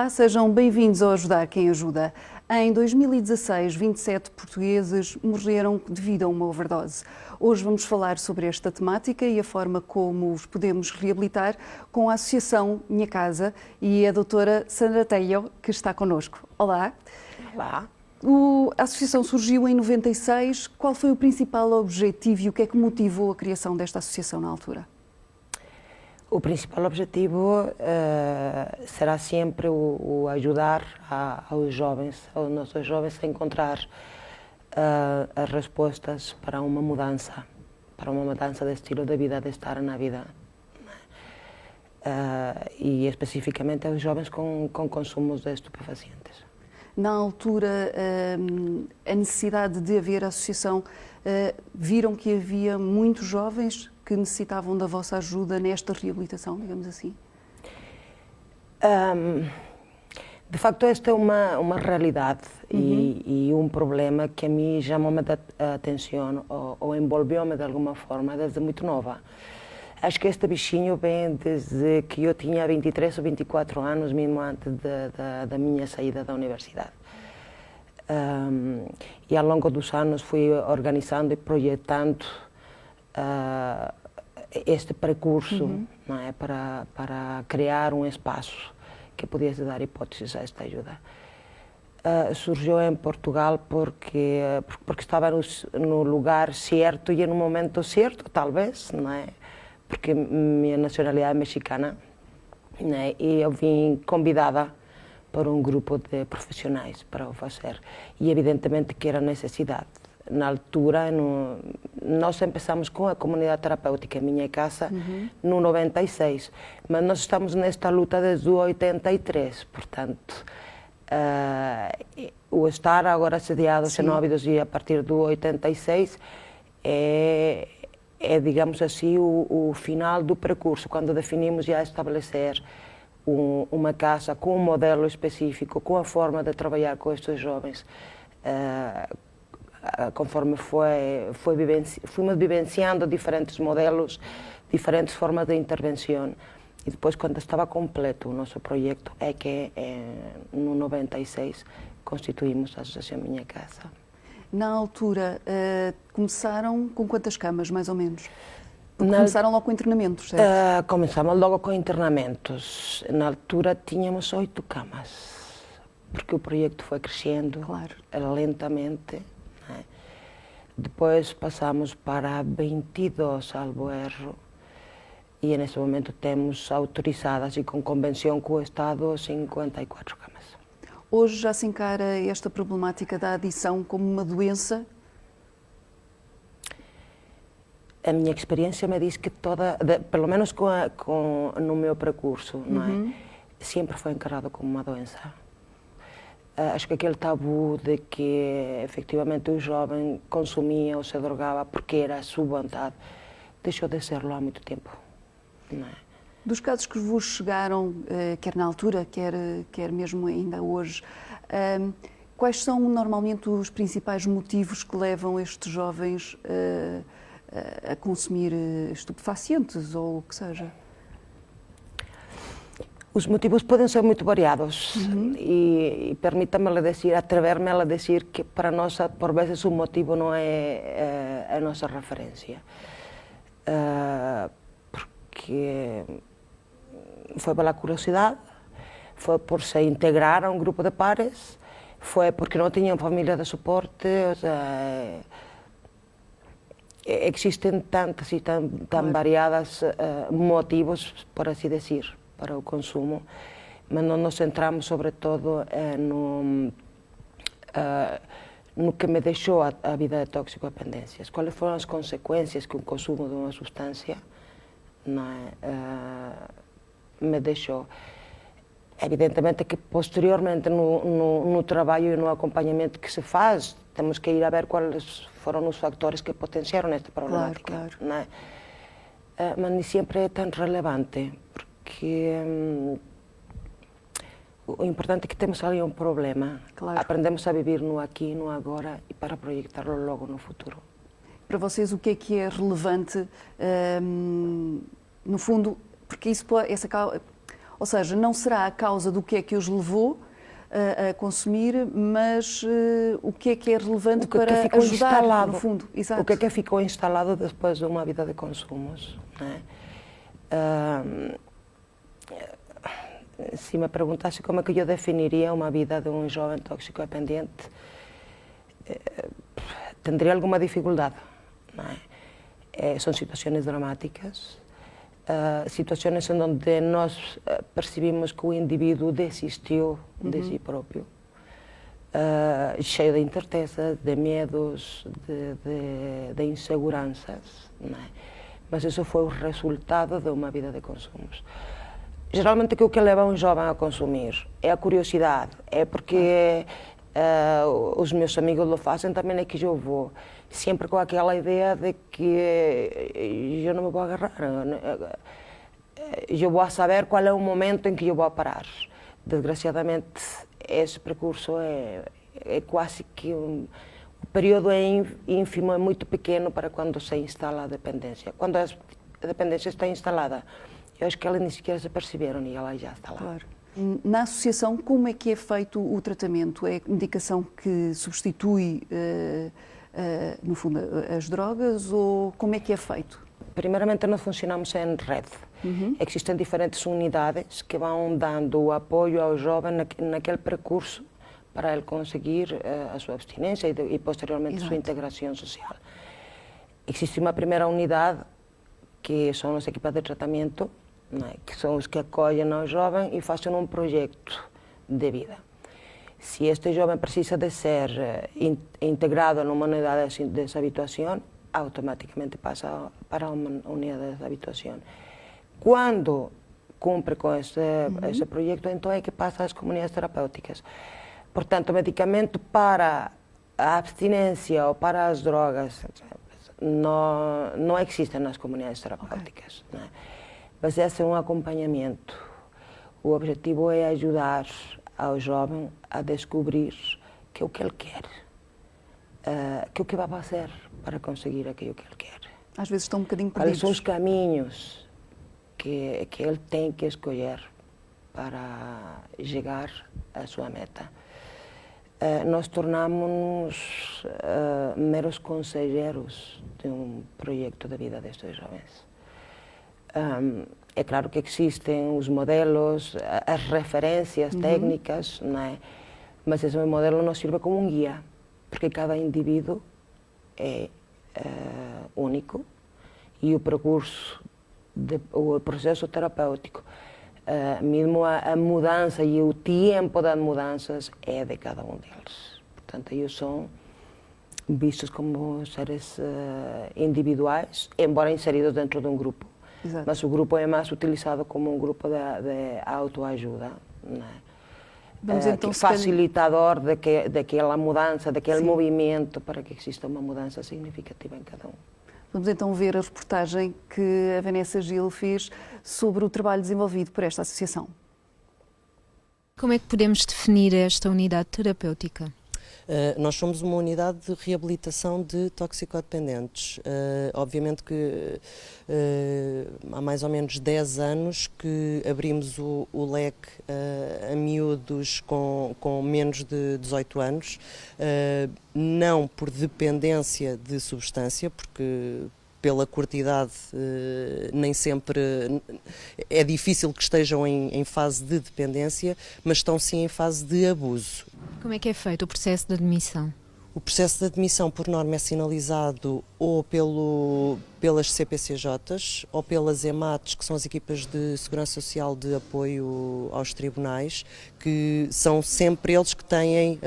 Olá, sejam bem-vindos ao Ajudar Quem Ajuda. Em 2016, 27 portugueses morreram devido a uma overdose. Hoje vamos falar sobre esta temática e a forma como os podemos reabilitar com a Associação Minha Casa e a doutora Sandra Tello, que está connosco. Olá. Olá. A associação surgiu em 96. Qual foi o principal objetivo e o que é que motivou a criação desta associação na altura? O principal objetivo será sempre o ajudar aos nossos jovens a encontrar as respostas para uma mudança de estilo de vida, de estar na vida. E especificamente aos jovens com consumos de estupefacientes. Na altura, a necessidade de haver associação, viram que havia muitos jovens que necessitavam da vossa ajuda nesta reabilitação, digamos assim? De facto, esta é uma realidade e um problema que a mim chamou-me a atenção ou envolveu-me de alguma forma desde muito nova. Acho que este bichinho vem desde que eu tinha 23 ou 24 anos, mesmo antes da minha saída da universidade. E ao longo dos anos fui organizando e projetando este percurso, não é, para criar um espaço que pudesse dar hipóteses a esta ajuda. Surgiu em Portugal porque estava no lugar certo e no momento certo, talvez, não é? Porque minha nacionalidade é mexicana, né? E eu vim convidada por um grupo de profissionais para o fazer e evidentemente que era necessidade. Na altura, nós começamos com a comunidade terapêutica Minha Casa no 96, mas nós estamos nesta luta desde o 83, portanto, o estar agora sediado em Óbidos e a partir do 86 é digamos assim, o final do percurso, quando definimos já estabelecer uma casa com um modelo específico, com a forma de trabalhar com estes jovens, conforme fomos vivenciando diferentes modelos, diferentes formas de intervenção. E depois, quando estava completo o nosso projeto, é que no 96 constituímos a Associação Minha Casa. Na altura, começaram com quantas camas, mais ou menos? Começaram logo com internamentos, certo? Começamos logo com internamentos. Na altura tínhamos 8 camas, porque o projeto foi crescendo lentamente. Né? Depois passamos para 22, salvo erro, e nesse momento temos autorizadas e com convenção com o Estado 54 camas. Hoje já se encara esta problemática da adição como uma doença? A minha experiência me diz que pelo menos no meu percurso, não é? Sempre foi encarado como uma doença. Acho que aquele tabu de que efetivamente o jovem consumia ou se drogava porque era a sua vontade, deixou de serlo há muito tempo. Não é? Dos casos que vos chegaram, quer na altura, quer mesmo ainda hoje, quais são normalmente os principais motivos que levam estes jovens a consumir estupefacientes ou o que seja? Os motivos podem ser muito variados e permita-me atrever-me a dizer que para nós, por vezes, o motivo não é a nossa referência. Porque foi pela curiosidade, foi por se integrar a um grupo de pares, foi porque não tinham família de suporte. Ou seja, existem tantas e tão variadas motivos, por assim dizer, para o consumo, mas não nos centramos sobretudo no que me deixou a vida de toxicodependências. Quais foram as consequências que o consumo de uma substância me deixou. Evidentemente que posteriormente no trabalho e no acompanhamento que se faz, temos que ir a ver quais foram os fatores que potenciaram esta problemática. Claro. Não é? Mas nem sempre é tão relevante, porque o importante é que temos ali um problema. Aprendemos a viver no aqui e no agora e para projetá-lo logo no futuro. Para vocês, o que é relevante, no fundo, porque isso, Ou seja, não será a causa do que é que os levou a consumir, mas o que é relevante para ficou ajudar, instalado, no fundo. Exato. O que ficou instalado depois de uma vida de consumos, né? Se me perguntasse como é que eu definiria uma vida de um jovem toxicodependente, tendría alguma dificuldade, não é? São situações dramáticas, situações em onde nós percebemos que o indivíduo desistiu de si próprio, cheio de incertezas, de medos, de inseguranças, não é? Mas isso foi o resultado de uma vida de consumos. Geralmente o que leva um jovem a consumir é a curiosidade, é porque os meus amigos lo fazem, também é que eu vou. Sempre com aquela ideia de que eu não me vou agarrar, eu vou saber qual é o momento em que eu vou parar. Desgraciadamente, esse percurso é quase que o período é ínfimo, é muito pequeno para quando se instala a dependência. Quando a dependência está instalada, eu acho que elas nem sequer se perceberam e ela já está lá. Claro. Na associação, como é que é feito o tratamento? É medicação que substitui, no fundo, as drogas, ou como é que é feito? Primeiramente, nós funcionamos em rede. Existem diferentes unidades que vão dando o apoio ao jovem naquele percurso para ele conseguir a sua abstinência e posteriormente a sua integração social. Existe uma primeira unidade, que são as equipas de tratamento, que são os que acolhem ao jovem e fazem um projeto de vida. Se este jovem precisa de ser integrado numa unidade de desabituação, automaticamente passa para uma unidade de habituação. Quando cumpre com esse projeto, então é que passa às comunidades terapêuticas. Portanto, o medicamento para a abstinência ou para as drogas não existem nas comunidades terapêuticas. Okay. Mas esse é um acompanhamento. O objetivo é ajudar ao jovem a descobrir que é o que ele quer, que é o que vai fazer para conseguir aquilo que ele quer. Às vezes estão um bocadinho Quais perdidos. são os caminhos que ele tem que escolher para chegar à sua meta? Nós tornamos-nos meros conselheiros de um projeto de vida destes jovens. É claro que existem os modelos, as referências técnicas, não é? Mas esse modelo nos serve como um guia, porque cada indivíduo é único e o percurso, o processo terapêutico, mesmo a mudança e o tempo das mudanças é de cada um deles. Portanto, eles são vistos como seres individuais, embora inseridos dentro de um grupo. Exato. Mas o grupo é mais utilizado como um grupo de autoajuda, não é? Então, facilitador daquela mudança, daquele movimento, para que exista uma mudança significativa em cada um. Vamos então ver a reportagem que a Vanessa Gil fez sobre o trabalho desenvolvido por esta associação. Como é que podemos definir esta unidade terapêutica? Nós somos uma unidade de reabilitação de toxicodependentes. Obviamente que há mais ou menos 10 anos que abrimos o leque a miúdos com menos de 18 anos, não por dependência de substância, porque pela curta idade nem sempre é difícil que estejam em fase de dependência, mas estão sim em fase de abuso. Como é que é feito o processo de admissão? O processo de admissão, por norma, é sinalizado ou pelas CPCJs ou pelas EMATs, que são as equipas de segurança social de apoio aos tribunais, que são sempre eles que têm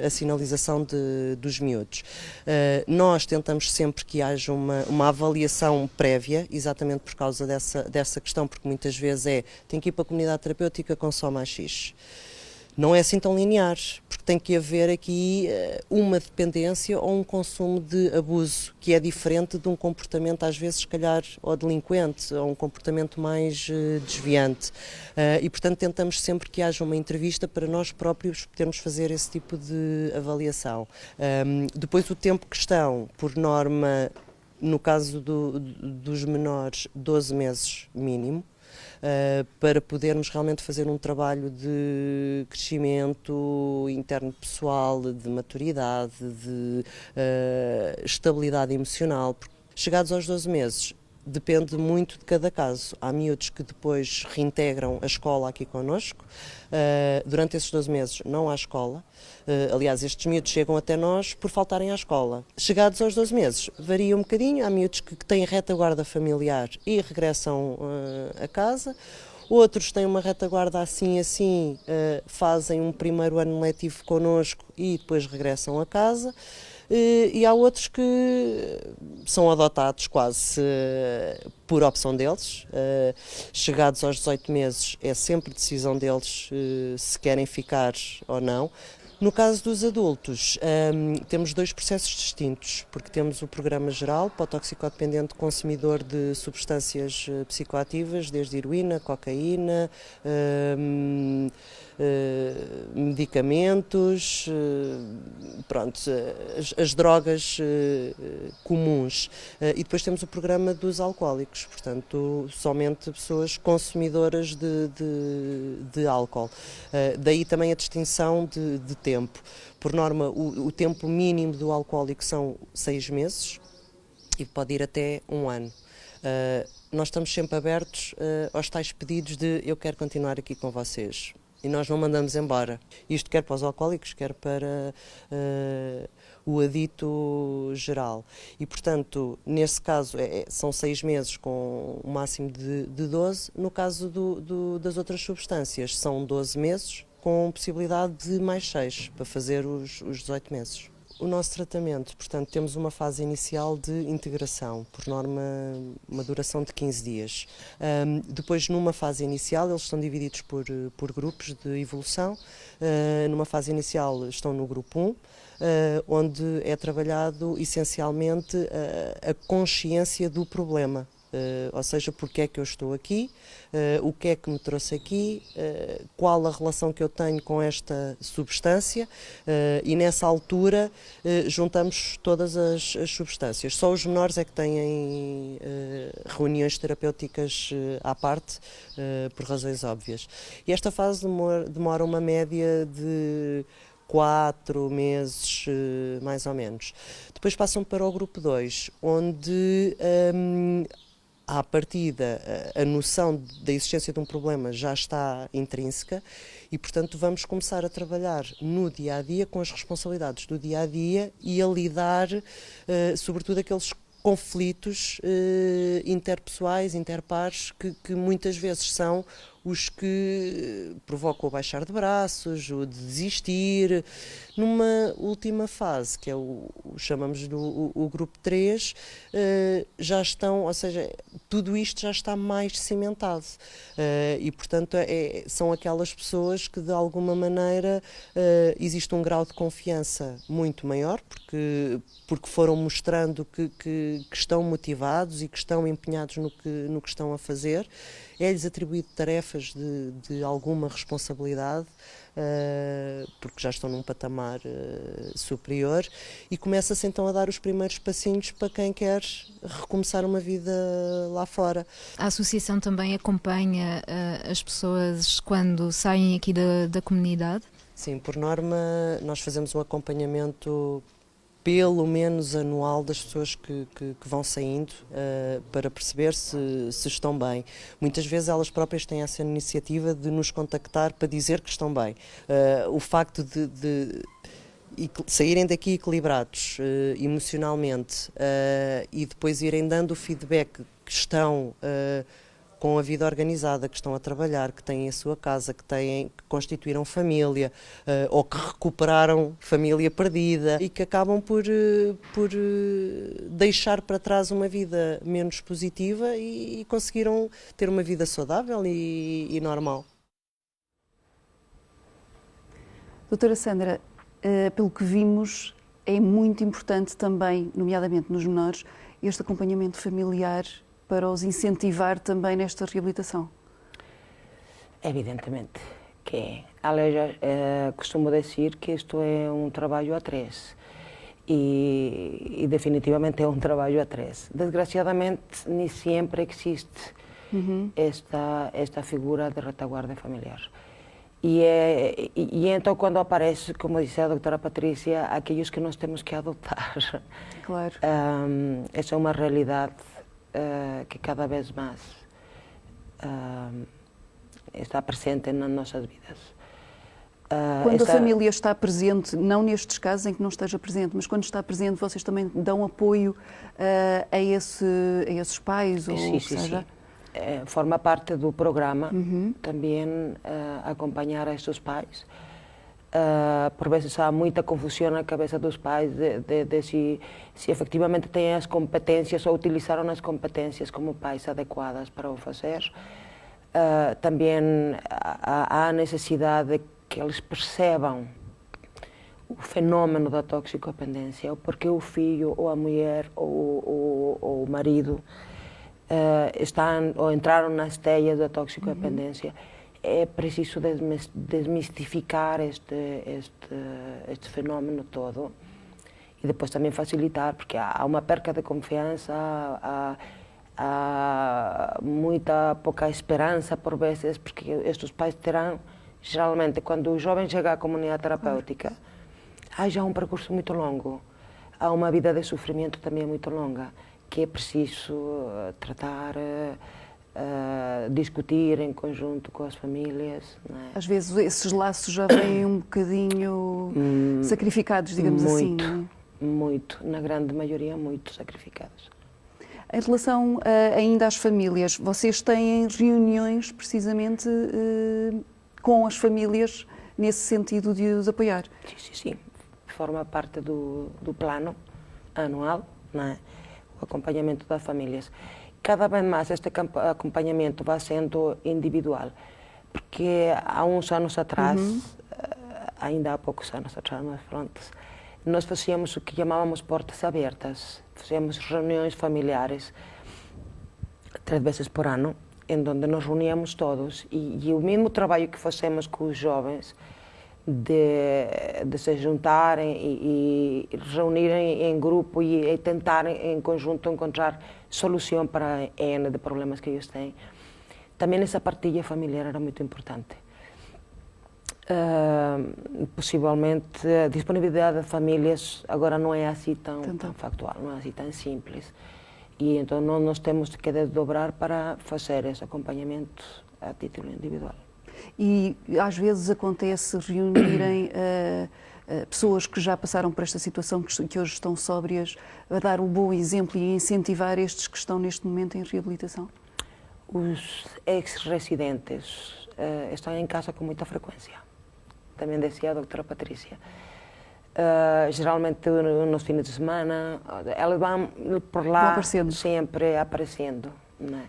a sinalização dos miúdos. Nós tentamos sempre que haja uma avaliação prévia, exatamente por causa dessa questão, porque muitas vezes tem que ir para a comunidade terapêutica com só mais X. Não é assim tão linear, porque tem que haver aqui uma dependência ou um consumo de abuso, que é diferente de um comportamento, às vezes, se calhar, ou delinquente, ou um comportamento mais desviante. E, portanto, tentamos sempre que haja uma entrevista para nós próprios podermos fazer esse tipo de avaliação. Depois, o tempo que estão, por norma, no caso dos menores, 12 meses mínimo. para podermos realmente fazer um trabalho de crescimento interno pessoal, de maturidade, de estabilidade emocional. Chegados aos 12 meses, depende muito de cada caso. Há miúdos que depois reintegram a escola aqui connosco. Durante esses 12 meses não há escola. Aliás, estes miúdos chegam até nós por faltarem à escola. Chegados aos 12 meses, varia um bocadinho. Há miúdos que têm retaguarda familiar e regressam a casa. Outros têm uma retaguarda assim, fazem um primeiro ano letivo connosco e depois regressam a casa. E há outros que são adotados quase por opção deles. Chegados aos 18 meses é sempre decisão deles se querem ficar ou não. No caso dos adultos, temos dois processos distintos, porque temos o programa geral para o toxicodependente consumidor de substâncias psicoativas, desde heroína, cocaína, medicamentos, pronto, as drogas comuns. E depois temos o programa dos alcoólicos, portanto, somente pessoas consumidoras de álcool. Daí também a distinção de tempo. Por norma, o tempo mínimo do alcoólico são 6 meses e pode ir até 1 ano. Nós estamos sempre abertos aos tais pedidos de eu quero continuar aqui com vocês. E nós não mandamos embora. Isto quer para os alcoólicos, quer para o adito geral. E, portanto, nesse caso, são 6 meses com um máximo de 12. No caso das outras substâncias, são 12 meses com possibilidade de mais 6, para fazer os 18 meses. O nosso tratamento, portanto, temos uma fase inicial de integração, por norma uma duração de 15 dias. Depois, numa fase inicial, eles estão divididos por grupos de evolução. Numa fase inicial estão no grupo 1, onde é trabalhado essencialmente a consciência do problema. Ou seja, porque é que eu estou aqui, o que é que me trouxe aqui, qual a relação que eu tenho com esta substância, e nessa altura juntamos todas as substâncias. Só os menores é que têm reuniões terapêuticas à parte, por razões óbvias. E esta fase demora uma média de 4 meses, mais ou menos. Depois passam para o grupo 2, onde à partida, a noção da existência de um problema já está intrínseca e, portanto, vamos começar a trabalhar no dia-a-dia com as responsabilidades do dia-a-dia e a lidar, sobretudo, aqueles conflitos interpessoais, interpares, que muitas vezes são os que provocam o baixar de braços, o desistir. Numa última fase, que é chamamos o grupo 3, já estão, ou seja, tudo isto já está mais cimentado. E, portanto, são aquelas pessoas que, de alguma maneira, existe um grau de confiança muito maior, porque foram mostrando que estão motivados e que estão empenhados no que estão a fazer. É-lhes atribuído tarefas de alguma responsabilidade, porque já estão num patamar superior, e começa-se então a dar os primeiros passinhos para quem quer recomeçar uma vida lá fora. A associação também acompanha as pessoas quando saem aqui da comunidade? Sim, por norma nós fazemos um acompanhamento pelo menos anual das pessoas que vão saindo, para perceber se estão bem. Muitas vezes elas próprias têm essa iniciativa de nos contactar para dizer que estão bem. O facto de saírem daqui equilibrados emocionalmente, e depois irem dando o feedback que estão com a vida organizada, que estão a trabalhar, que têm a sua casa, que constituíram família, ou que recuperaram família perdida e que acabam por deixar para trás uma vida menos positiva e conseguiram ter uma vida saudável e normal. Doutora Sandra, pelo que vimos, é muito importante também, nomeadamente nos menores, este acompanhamento familiar para os incentivar também nesta reabilitação. Evidentemente que é. Aliás, costumo dizer que isto é um trabalho a 3 e definitivamente é um trabalho a 3. Desgraciadamente, nem sempre existe esta figura de retaguarda familiar. E então, quando aparece, como disse a doutora Patrícia, aqueles que nós temos que adotar. Claro. Essa é uma realidade que cada vez mais está presente nas nossas vidas. Quando a família está presente, não nestes casos em que não esteja presente, mas quando está presente, vocês também dão apoio a esses pais? Ou sim, seja... sim. Forma parte do programa também acompanhar a estes pais. Por vezes há muita confusão na cabeça dos pais de se efetivamente têm as competências ou utilizaram as competências como pais adequadas para o fazer. Também há a necessidade de que eles percebam o fenômeno da toxicodependência, ou porque o filho, ou a mulher, ou o marido estão ou entraram nas teias da toxicodependência. É preciso desmistificar este fenômeno todo e depois também facilitar, porque há uma perca de confiança, há muita pouca esperança por vezes, porque estes pais terão, geralmente, quando o jovem chega à comunidade terapêutica, há já um percurso muito longo, há uma vida de sofrimento também muito longa, que é preciso tratar, discutir em conjunto com as famílias. Não é? Às vezes esses laços já vêm um bocadinho sacrificados, digamos assim. Não é? Muito, na grande maioria, muito sacrificados. Em relação ainda às famílias, vocês têm reuniões precisamente com as famílias nesse sentido de os apoiar? Sim. Forma parte do plano anual, não é? O acompanhamento das famílias. Cada vez mais este acompanhamento vai sendo individual, porque há uns anos atrás, ainda há poucos anos atrás, mais prontos, nós fazíamos o que chamávamos portas abertas, fazíamos reuniões familiares 3 vezes por ano, em onde nos reuníamos todos e o mesmo trabalho que fazemos com os jovens de se juntarem e reunirem em grupo e tentarem em conjunto encontrar solução para N de problemas que eles têm. Também essa partilha familiar era muito importante. Possivelmente a disponibilidade de famílias agora não é assim tão factual, não é assim tão simples. E então nós temos que desdobrar para fazer esse acompanhamento a título individual. E às vezes acontece reunirem pessoas que já passaram por esta situação, que hoje estão sóbrias, a dar um bom exemplo e a incentivar estes que estão neste momento em reabilitação? Os ex-residentes estão em casa com muita frequência. Também dizia a doutora Patrícia. Geralmente nos fins de semana, elas vão por lá sempre aparecendo. Né?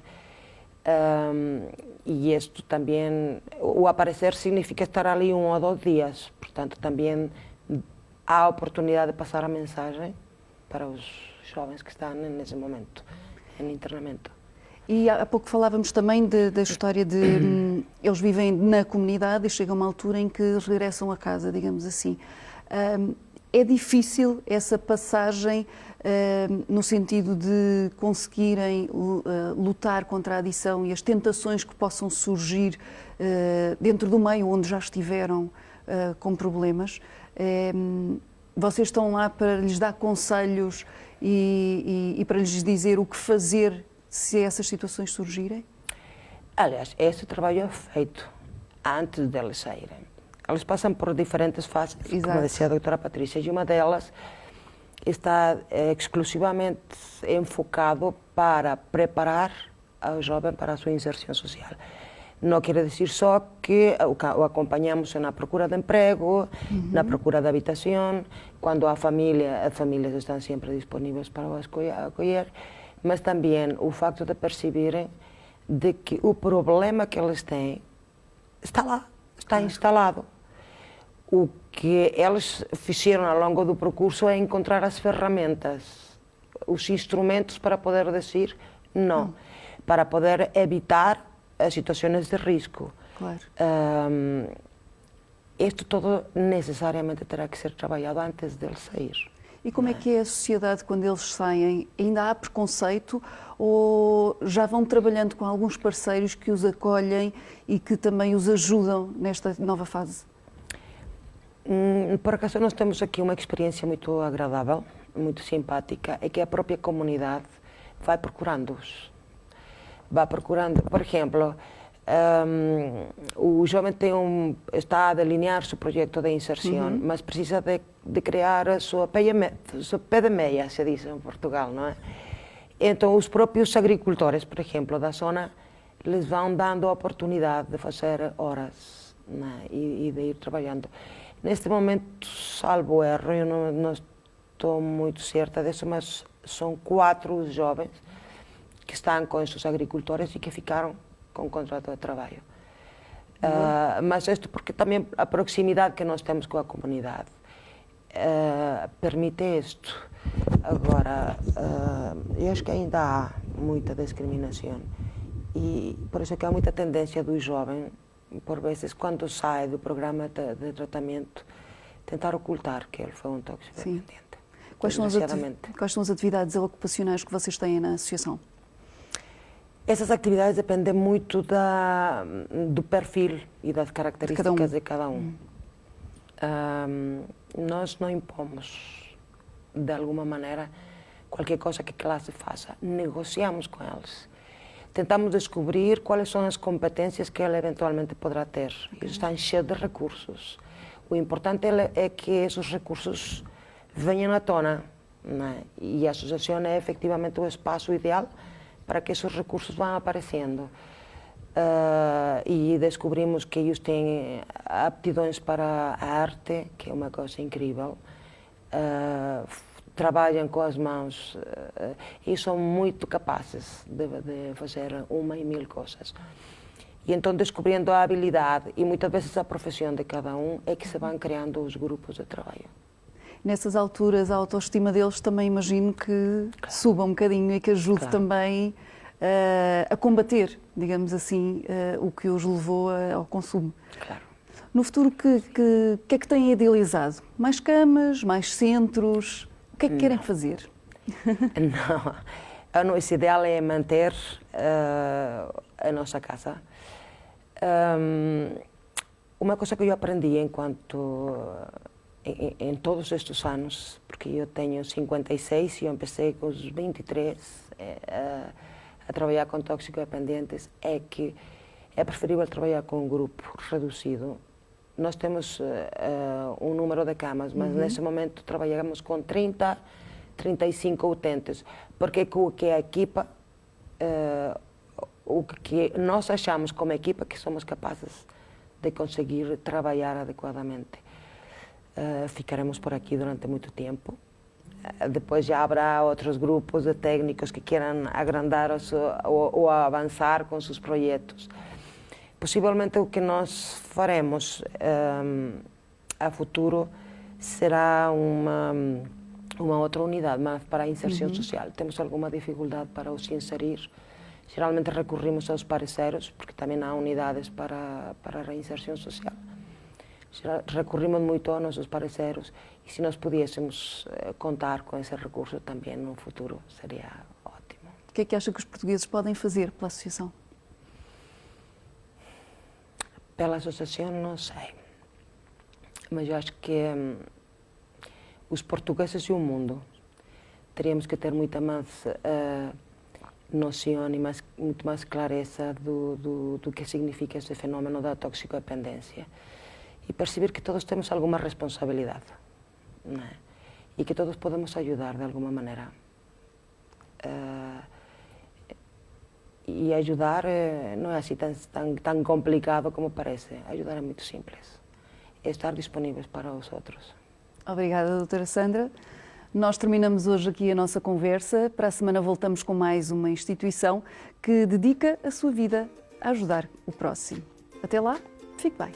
E isto também, o aparecer significa estar ali 1 ou 2 dias, portanto também há a oportunidade de passar a mensagem para os jovens que estão nesse momento em internamento. E há pouco falávamos também da história de eles vivem na comunidade e chega uma altura em que regressam a casa, digamos assim. É difícil essa passagem no sentido de conseguirem lutar contra a adição e as tentações que possam surgir dentro do meio onde já estiveram com problemas. Vocês estão lá para lhes dar conselhos e para lhes dizer o que fazer se essas situações surgirem? Aliás, esse trabalho é feito antes deles saírem. Eles passam por diferentes fases, como dizia a doutora Patrícia, e uma delas está exclusivamente enfocado para preparar o jovem para a sua inserção social. Não quer dizer só que o acompanhamos na procura de emprego, na procura de habitação, quando as famílias estão sempre disponíveis para o acolher, mas também o facto de perceberem de que o problema que eles têm está lá, está instalado. O que eles fizeram ao longo do percurso é encontrar as ferramentas, os instrumentos para poder dizer não, para poder evitar as situações de risco. Claro. Isto todo necessariamente terá que ser trabalhado antes de ele sair. E como é que é a sociedade quando eles saem? Ainda há preconceito ou já vão trabalhando com alguns parceiros que os acolhem e que também os ajudam nesta nova fase? Por acaso nós temos aqui uma experiência muito agradável, muito simpática, é que a própria comunidade vai procurando-os. Vai procurando, por exemplo, o jovem está a delinear seu projeto de inserção, mas precisa de criar a sua pé de meia, se diz em Portugal, não é? Então os próprios agricultores, por exemplo, da zona, lhes vão dando a oportunidade de fazer horas, não é? E de ir trabalhando. Neste momento, salvo erro, eu não estou muito certa disso, mas são 4 jovens que estão com esses agricultores e que ficaram com contrato de trabalho. Mas isto porque também a proximidade que nós temos com a comunidade permite isto. Agora, eu acho que ainda há muita discriminação e por isso é que há muita tendência do jovem, por vezes, quando sai do programa de tratamento, tentar ocultar que ele foi um toxicodependente. Quais são as atividades ocupacionais que vocês têm na associação? Essas atividades dependem muito do perfil e das características de cada um. Nós não impomos, de alguma maneira, qualquer coisa que a classe faça. Negociamos com eles. Tentamos descobrir quais são as competências que ele eventualmente poderá ter. Eles estão cheios de recursos. O importante é que esses recursos venham à tona, não é? E a associação é efetivamente o espaço ideal para que esses recursos vão aparecendo. E descobrimos que eles têm aptidões para a arte, que é uma coisa incrível. Trabalham com as mãos e são muito capazes de fazer 1 e 1000 coisas. E então, descobrindo a habilidade e muitas vezes a profissão de cada um, é que se vão criando os grupos de trabalho. Nessas alturas, a autoestima deles também imagino que suba um bocadinho e que ajude também a combater, digamos assim, o que os levou ao consumo. Claro. No futuro, o que é que têm idealizado? Mais camas, mais centros? O que é que querem fazer? Não, o nosso ideal é manter a nossa casa. Uma coisa que eu aprendi em todos estes anos, porque eu tenho 56 e eu comecei com os 23 a trabalhar com toxicodependentes, é que é preferível trabalhar com um grupo reduzido. Nós temos um número de camas, mas nesse momento trabalhamos com 30, 35 utentes, porque o que a equipa, o que nós achamos como equipa que somos capazes de conseguir trabalhar adequadamente. Ficaremos por aqui durante muito tempo. Depois já haverá outros grupos de técnicos que queiram agrandar ou avançar com seus projetos. Possivelmente o que nós faremos a futuro será uma outra unidade, mas para a inserção social. Temos alguma dificuldade para os inserir. Geralmente recorrimos aos parceiros, porque também há unidades para a reinserção social. Recorrimos muito aos nossos parceiros e se nós pudéssemos contar com esse recurso também no futuro, seria ótimo. O que é que acha que os portugueses podem fazer pela associação? Pela associação, não sei. Mas eu acho que os portugueses e o mundo teríamos que ter muita mais noção e muito mais clareza do que significa esse fenómeno da toxicodependência. E perceber que todos temos alguma responsabilidade, não é? E que todos podemos ajudar de alguma maneira. E ajudar não é assim tão complicado como parece. Ajudar é muito simples. É estar disponíveis para os outros. Obrigada, doutora Sandra. Nós terminamos hoje aqui a nossa conversa. Para a semana voltamos com mais uma instituição que dedica a sua vida a ajudar o próximo. Até lá, fique bem.